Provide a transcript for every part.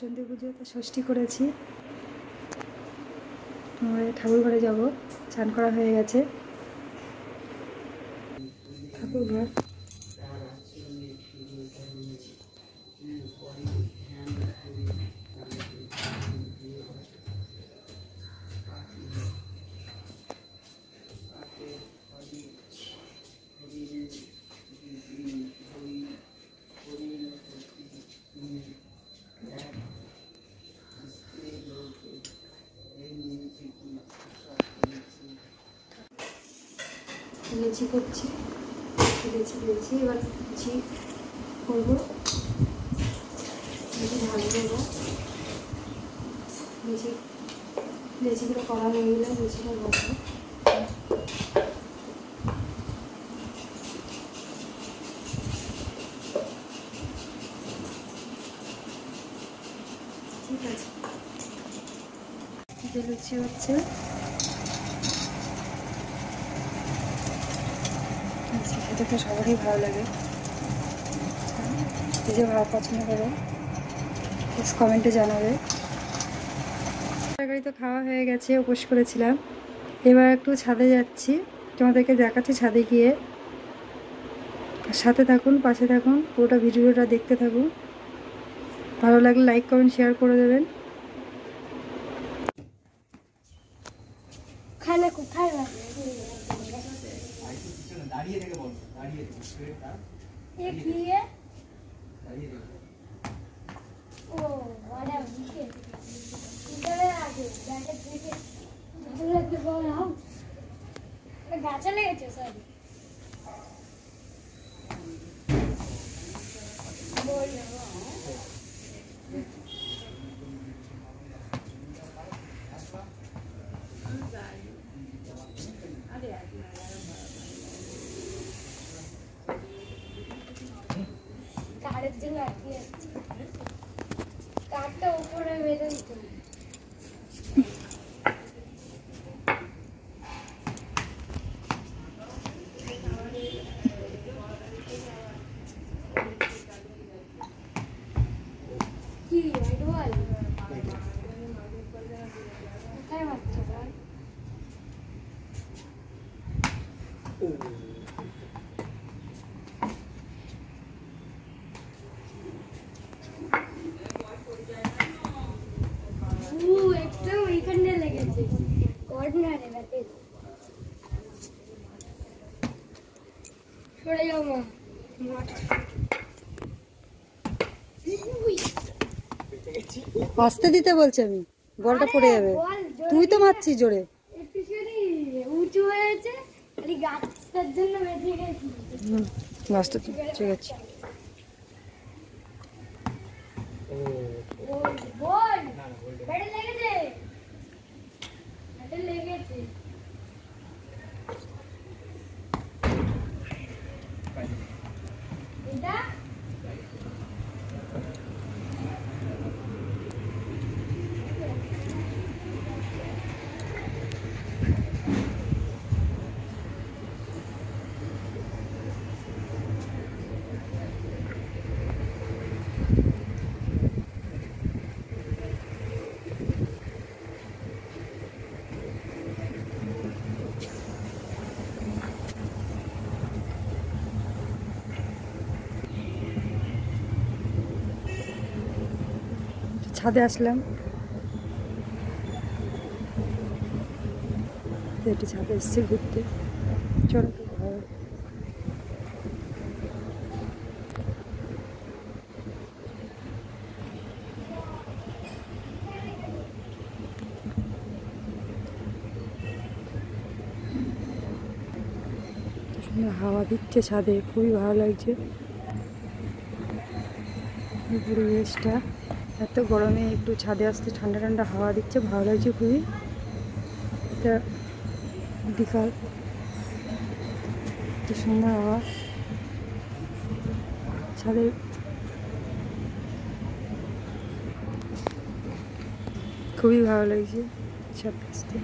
সন্ধে পুজোতে ষষ্ঠী করেছি। আমরা ঠাকুর ঘরে যাব, চান করা হয়ে গেছে। ঠাকুর ঘর লেচি করছি, লেচি এবার লেচি করবো, লেচি ঢাল দেবো। লেচিগুলো করা হয়ে গেলে লেচিটা ভাজবো। ঠিক আছে, যে লুচি হচ্ছে খেতে তো সবারই ভালো লাগে। যে ভালো পছন্দ করে কমেন্টে জানাবে। তরকারি তো খাওয়া হয়ে গেছে, উপোস করেছিলাম। এবার একটু ছাদে যাচ্ছি, তোমাদেরকে দেখাচ্ছি ছাদে গিয়ে। সাথে থাকুন, পাশে থাকুন, পুরোটা ভিডিওটা দেখতে থাকুন। ভালো লাগলে লাইক কমেন্ট শেয়ার করে দেবেন। খানা কোথায় দাঁড়িয়ে থেকে বল, দাঁড়িয়ে থেকে এ কি এ ও বড় দিকে ইদারে আগে ব্যাটে দিকে ভালো লাগবে বল হাও গাছে লেগেছে সরি বল কারের জন্য আটকে যাচ্ছে, কারটা উপরে বেঁধে দিতে হবে। কি বল কোথায় মারছো বল একদম এইখানে লেগেছে কর্নারে ব্যাটে সরে যাও মা আসতে দিতে বলছি আমি, বলটা পড়ে যাবে। তুই তো মারছিস জোরে। একটুখানি উঁচু হয়েছে, খালি গাছটার জন্য বেঁচে গেছি। গাছটা ঠিক আছে। বল ব্যাটে লেগেছে, ব্যাটে লেগেছে। এটা ছাদে আসলাম, একটু ছাদে এসেছি ঘুরতে। চলো হাওয়া দিচ্ছে ছাদে, খুবই ভালো লাগছে পরিবেশটা। এত গরমে একটু ছাদে আসতে ঠান্ডা ঠান্ডা হাওয়া দিচ্ছে, ভালো লাগছে খুবই। এটা বিকাল, এত সুন্দর হাওয়া ছাদে, খুবই ভালো লাগছে ছাদ আসতে।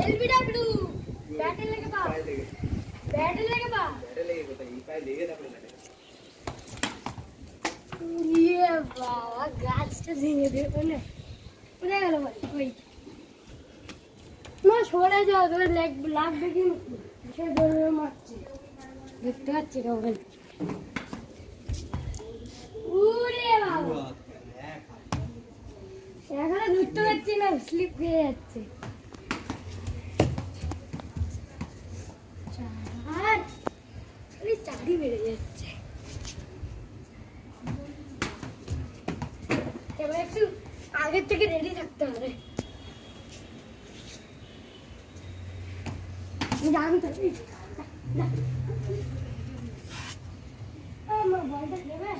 এলবিডব্লিউ ব্যাটে লেগে বা পায়ে লেগে ব্যাটে লেগে বা ব্যাটে লেগে কোথায় এই পায়ে লেগে তারপরে ব্যাটে ইয়ে বাবা গাছটা ভেঙে দেবে না কোথায় গেল ভাই ওই না সরে যাও তোর লেগ লাগবে কিন্তু সে দৌড়ে মারছে দেখতে পাচ্ছি না ভাই উরে বাবা এখানে ধরতে পারছি না স্লিপ খেয়ে যাচ্ছে আর চারি বেড়ে যাচ্ছে এবার একটু আগের থেকে রেডি থাকতে হবে জানতে আমার বলটা দেবে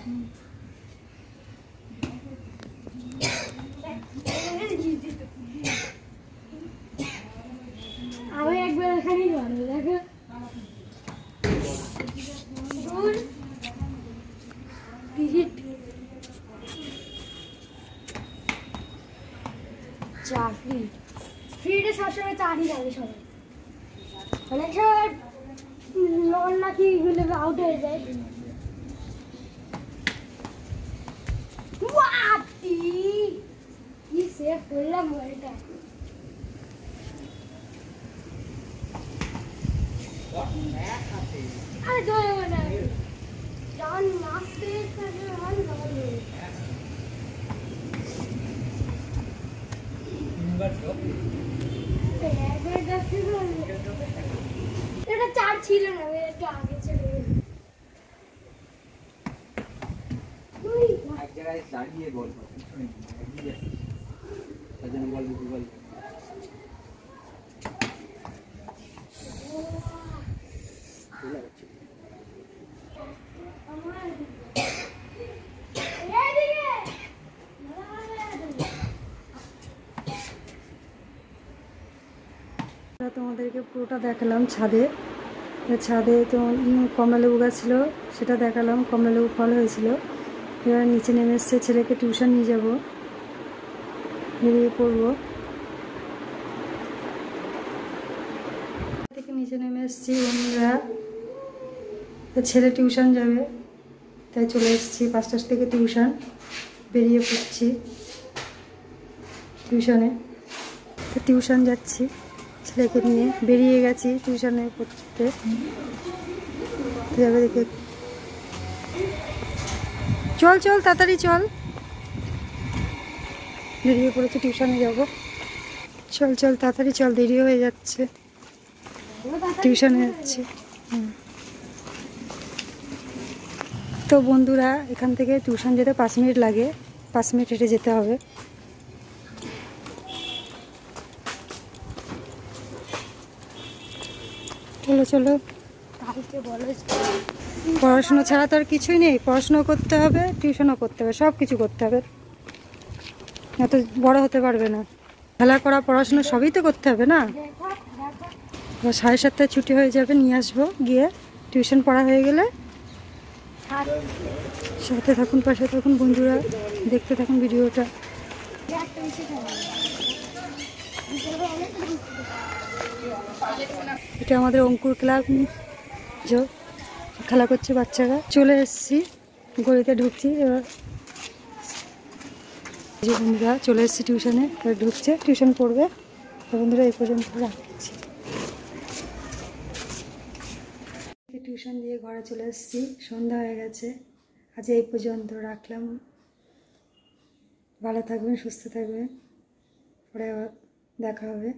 আমি একবার এখানেই যাবো দেখো চা ফ্রি ফ্রিতে সবসময় চারই যাবে সবাই অনেক সময় নন নাকি এগুলো আউট হয়ে যায় কি সেভ করলাম বলটা আরে ধরবো না রান মারতে থাকে রান ধরবে এটা চার ছিল না একটু আগে চলে গেল এক জায়গায় দাঁড়িয়ে বল পিছনে এগিয়ে যাচ্ছে তার জন্য বল বল তোমাদেরকে পুরোটা দেখালাম ছাদে ছাদে তো কমলালেবু গাছ ছিল সেটা দেখালাম কমলালেবু ফল হয়েছিল এবার নিচে নেমে এসছে ছেলেকে টিউশন নিয়ে যাব বেরিয়ে পড়বো থেকে নিচে নেমে এসছি বন্ধুরা ছেলে টিউশন যাবে তাই চলে এসেছি 5টা থেকে টিউশন বেরিয়ে পড়ছি টিউশনে তো টিউশন যাচ্ছি ছেলেকে নিয়ে বেরিয়ে গেছি টিউশনে পড়তে যাবে দেখে চল চল তাড়াতাড়ি চল বেরিয়ে পড়েছি টিউশনে যাব চল চল তাড়াতাড়ি চল দেরি হয়ে যাচ্ছে টিউশনে যাচ্ছি তো বন্ধুরা এখান থেকে টিউশন যেতে 5 মিনিট লাগে 5 মিনিট হেঁটে যেতে হবে চলো চলো পড়াশোনা ছাড়া তো আর কিছুই নেই পড়াশোনা করতে হবে টিউশনও করতে হবে সব কিছু করতে হবে এত বড় হতে পারবে না খেলা করা পড়াশোনা সবই তো করতে হবে না 7:30টায় ছুটি হয়ে যাবে নিয়ে আসবো গিয়ে টিউশন পড়া হয়ে গেলে সাথে থাকুন পাশে থাকুন বন্ধুরা দেখতে থাকুন ভিডিওটা এটা আমাদের অঙ্কুর ক্লাব খেলা করছে বাচ্চারা চলে এসেছি গলিতে ঢুকছি এবার বন্ধুরা চলে এসেছি টিউশনে এবার ঢুকছে টিউশন পড়বে বন্ধুরা এই পর্যন্ত রাখছি টিউশন দিয়ে ঘরে চলে এসেছি সন্ধ্যা হয়ে গেছে আজ এই পর্যন্ত রাখলাম ভালো থাকবেন সুস্থ থাকবেন পরে আবার দেখা হবে